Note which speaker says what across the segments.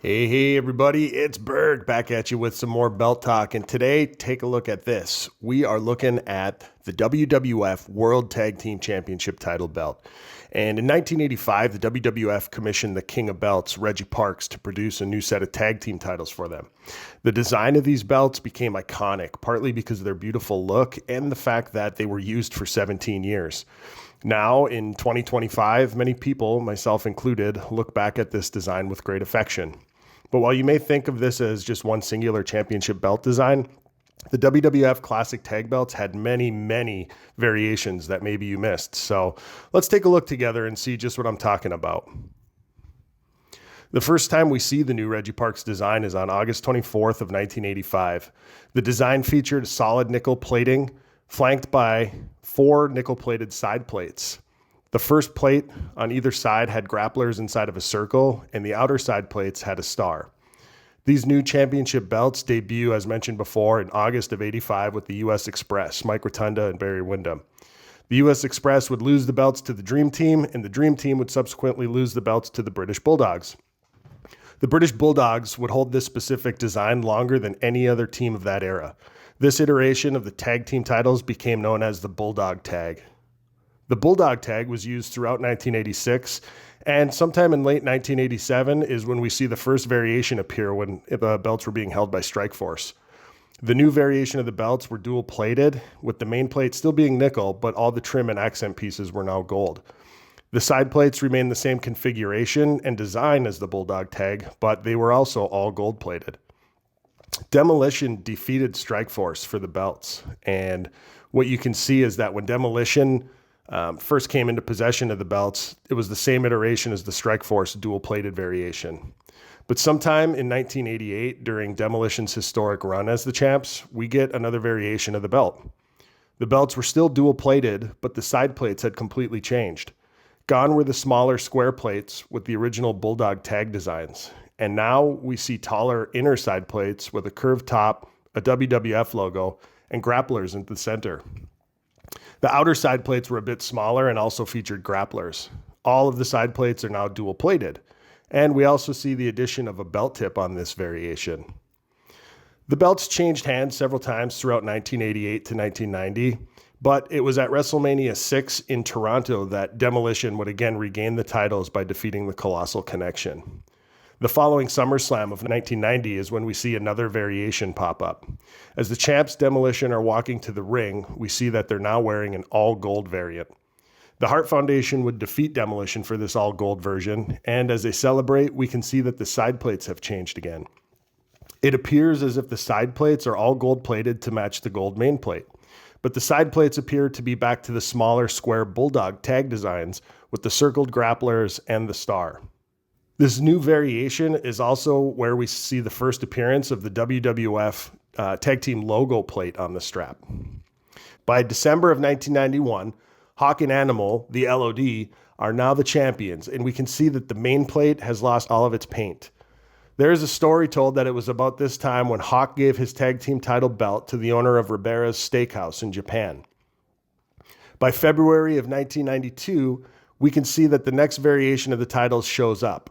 Speaker 1: Hey, everybody, it's Berg back at you with some more belt talk. And today, take a look at this. We are looking at the WWF World Tag Team Championship title belt. And in 1985, the WWF commissioned the King of Belts, Reggie Parks, to produce a new set of tag team titles for them. The design of these belts became iconic, partly because of their beautiful look and the fact that they were used for 17 years. Now, in 2025, many people, myself included, look back at this design with great affection. But while you may think of this as just one singular championship belt design, the WWF Classic Tag Belts had many variations that maybe you missed. So let's take a look together and see just what I'm talking about. The first time we see the new Reggie Parks design is on August 24th of 1985. The design featured solid nickel plating, flanked by 4 nickel-plated side plates. The first plate on either side had grapplers inside of a circle, and the outer side plates had a star. These new championship belts debut, as mentioned before, in August of '85 with the U.S. Express, Mike Rotunda and Barry Windham. The U.S. Express would lose the belts to the Dream Team, and the Dream Team would subsequently lose the belts to the British Bulldogs. The British Bulldogs would hold this specific design longer than any other team of that era. This iteration of the tag team titles became known as the Bulldog Tag. The Bulldog Tag was used throughout 1986, and sometime in late 1987 is when we see the first variation appear when the belts were being held by Strikeforce. The new variation of the belts were dual plated, with the main plate still being nickel, but all the trim and accent pieces were now gold. The side plates remained the same configuration and design as the Bulldog Tag, but they were also all gold plated. Demolition defeated Strikeforce for the belts, and what you can see is that when Demolition first came into possession of the belts, it was the same iteration as the Strikeforce dual-plated variation. But sometime in 1988, during Demolition's historic run as the champs, we get another variation of the belt. The belts were still dual-plated, but the side plates had completely changed. Gone were the smaller square plates with the original Bulldog Tag designs, and now we see taller inner side plates with a curved top, a WWF logo, and grapplers in the center. The outer side plates were a bit smaller and also featured grapplers. All of the side plates are now dual plated, and we also see the addition of a belt tip on this variation. The belts changed hands several times throughout 1988 to 1990, but it was at WrestleMania 6 in Toronto that Demolition would again regain the titles by defeating the Colossal Connection. The following SummerSlam of 1990 is when we see another variation pop up. As the champs Demolition are walking to the ring, we see that they're now wearing an all-gold variant. The Hart Foundation would defeat Demolition for this all-gold version, and as they celebrate, we can see that the side plates have changed again. It appears as if the side plates are all gold-plated to match the gold main plate, but the side plates appear to be back to the smaller square Bulldog Tag designs with the circled grapplers and the star. This new variation is also where we see the first appearance of the WWF Tag Team logo plate on the strap. By December of 1991, Hawk and Animal, the LOD, are now the champions, and we can see that the main plate has lost all of its paint. There is a story told that it was about this time when Hawk gave his tag team title belt to the owner of Ribera's Steakhouse in Japan. By February of 1992, we can see that the next variation of the titles shows up.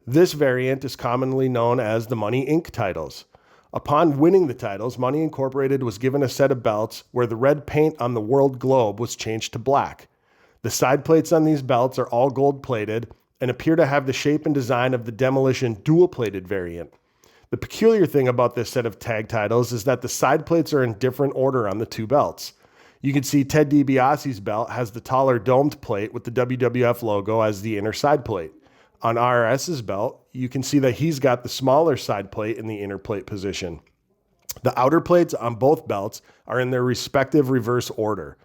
Speaker 1: This variant is commonly known as the Money Inc. titles. Upon winning the titles, Money Incorporated was given a set of belts where the red paint on the world globe was changed to black. The side plates on these belts are all gold plated and appear to have the shape and design of the Demolition dual-plated variant. The peculiar thing about this set of tag titles is that the side plates are in different order on the two belts. You can see Ted DiBiase's belt has the taller domed plate with the WWF logo as the inner side plate. On RS's belt, you can see that he's got the smaller side plate in the inner plate position. The outer plates on both belts are in their respective reverse order.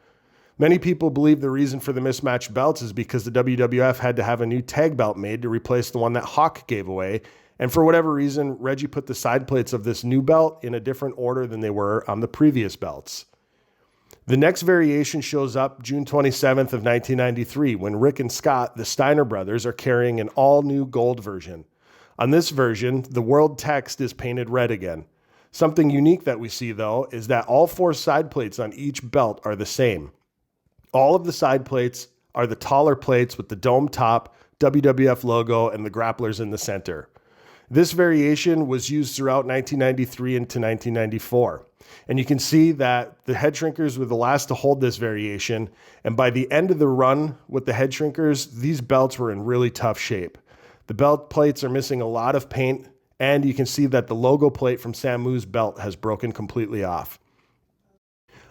Speaker 1: Many people believe the reason for the mismatched belts is because the WWF had to have a new tag belt made to replace the one that Hawk gave away, and for whatever reason, Reggie put the side plates of this new belt in a different order than they were on the previous belts. The next variation shows up June 27th of 1993 when Rick and Scott, the Steiner brothers, are carrying an all-new gold version. On this version, the world text is painted red again. Something unique that we see, though, is that all 4 side plates on each belt are the same. All of the side plates are the taller plates with the dome top, WWF logo, and the grapplers in the center. This variation was used throughout 1993 into 1994. And you can see that the head shrinkers were the last to hold this variation. And by the end of the run with the head shrinkers, these belts were in really tough shape. The belt plates are missing a lot of paint, and you can see that the logo plate from Samu's belt has broken completely off.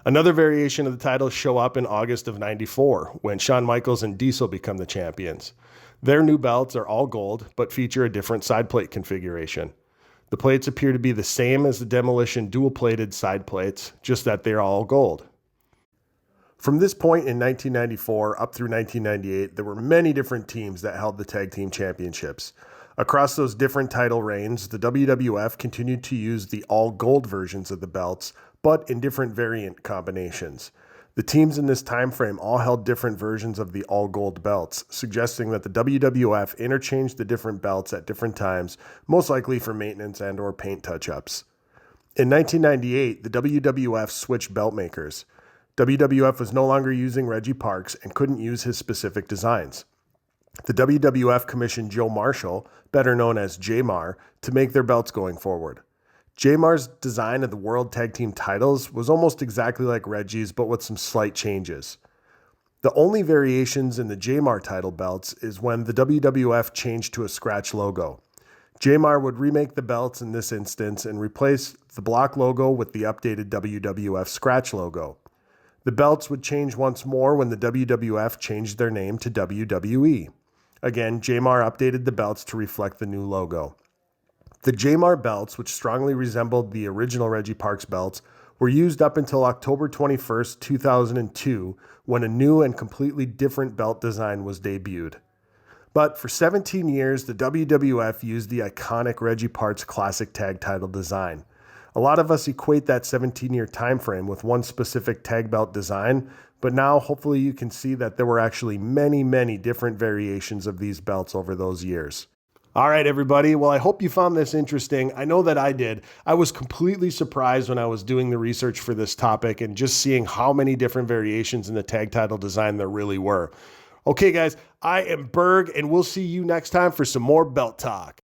Speaker 1: Another variation of the titles show up in August of 94 when Shawn Michaels and Diesel become the champions. Their new belts are all gold, but feature a different side plate configuration. The plates appear to be the same as the Demolition dual-plated side plates, just that they're all gold. From this point in 1994 up through 1998, there were many different teams that held the tag team championships. Across those different title reigns, the WWF continued to use the all-gold versions of the belts, but in different variant combinations. The teams in this time frame all held different versions of the all-gold belts, suggesting that the WWF interchanged the different belts at different times, most likely for maintenance and or paint touch-ups. In 1998, the WWF switched belt makers. WWF was no longer using Reggie Parks and couldn't use his specific designs. The WWF commissioned Joe Marshall, better known as J-Mar, to make their belts going forward. J-Mar's design of the World Tag Team titles was almost exactly like Reggie's, but with some slight changes. The only variations in the J-Mar title belts is when the WWF changed to a scratch logo. J-Mar would remake the belts in this instance and replace the block logo with the updated WWF scratch logo. The belts would change once more when the WWF changed their name to WWE. Again, J-Mar updated the belts to reflect the new logo. The J-Mar belts, which strongly resembled the original Reggie Parks belts, were used up until October 21st, 2002, when a new and completely different belt design was debuted. But for 17 years, the WWF used the iconic Reggie Parks classic tag title design. A lot of us equate that 17-year time frame with one specific tag belt design, but now hopefully you can see that there were actually many, many different variations of these belts over those years. All right, everybody. Well, I hope you found this interesting. I know that I did. I was completely surprised when I was doing the research for this topic and just seeing how many different variations in the tag title design there really were. Okay, guys, I am Berg, and we'll see you next time for some more belt talk.